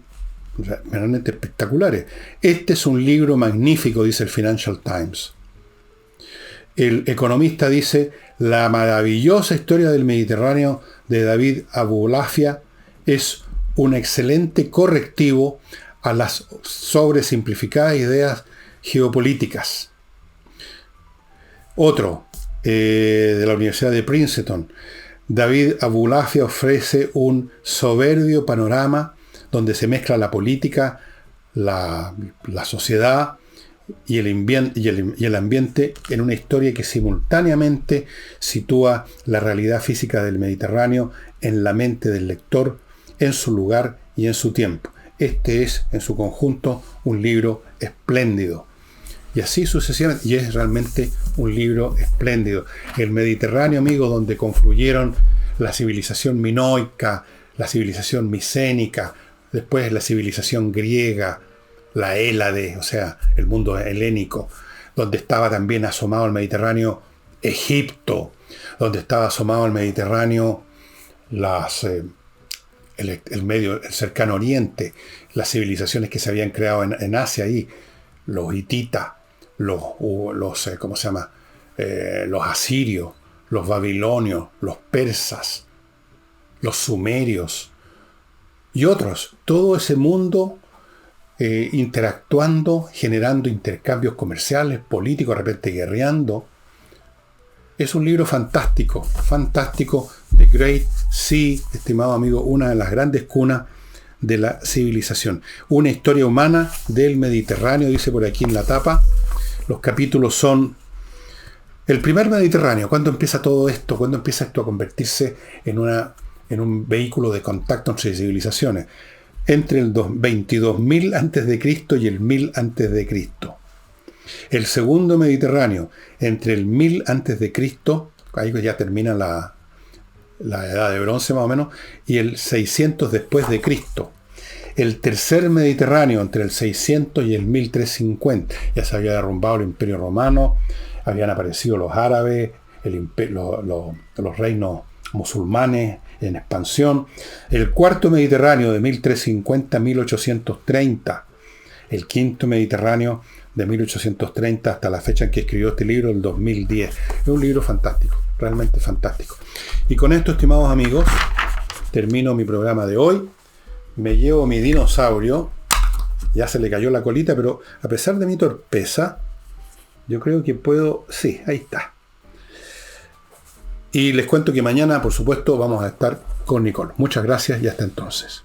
realmente espectaculares. Este es un libro magnífico, dice el Financial Times. El economista dice: la maravillosa historia del Mediterráneo de David Abulafia es un excelente correctivo a las sobresimplificadas ideas geopolíticas. Otro, de la Universidad de Princeton, David Abulafia ofrece un soberbio panorama donde se mezcla la política, la sociedad y el ambiente en una historia que simultáneamente sitúa la realidad física del Mediterráneo en la mente del lector, en su lugar y en su tiempo. Este es, en su conjunto, un libro espléndido. Y así sucesivamente, y es realmente un libro espléndido. El Mediterráneo, amigo, donde confluyeron la civilización minoica, la civilización micénica, después la civilización griega, la Hélade, o sea, el mundo helénico, donde estaba también asomado al Mediterráneo Egipto, donde estaba asomado al Mediterráneo el cercano oriente, las civilizaciones que se habían creado en Asia ahí, los hititas, los asirios, los babilonios, los persas, los sumerios y otros. Todo ese mundo interactuando, generando intercambios comerciales, políticos, de repente guerreando. Es un libro fantástico, fantástico. The Great Sea, estimado amigo, una de las grandes cunas de la civilización. Una historia humana del Mediterráneo, dice por aquí en la tapa. Los capítulos son: el primer Mediterráneo. ¿Cuándo empieza todo esto? ¿Cuándo empieza esto a convertirse en un vehículo de contacto entre civilizaciones? Entre el 22.000 a.C. y el 1000 a.C. El segundo Mediterráneo, entre el 1000 a.C., ahí ya termina la edad de bronce más o menos, y el 600 después de Cristo. El tercer Mediterráneo, entre el 600 y el 1350. Ya se había derrumbado el Imperio Romano, habían aparecido los árabes, los reinos musulmanes en expansión. El cuarto Mediterráneo, de 1350 a 1830. El quinto Mediterráneo, de 1830 hasta la fecha en que escribió este libro, el 2010. Es un libro fantástico, realmente fantástico. Y con esto, estimados amigos, termino mi programa de hoy. Me llevo mi dinosaurio. Ya se le cayó la colita, pero a pesar de mi torpeza, yo creo que puedo... Sí, ahí está. Y les cuento que mañana, por supuesto, vamos a estar con Nicole. Muchas gracias y hasta entonces.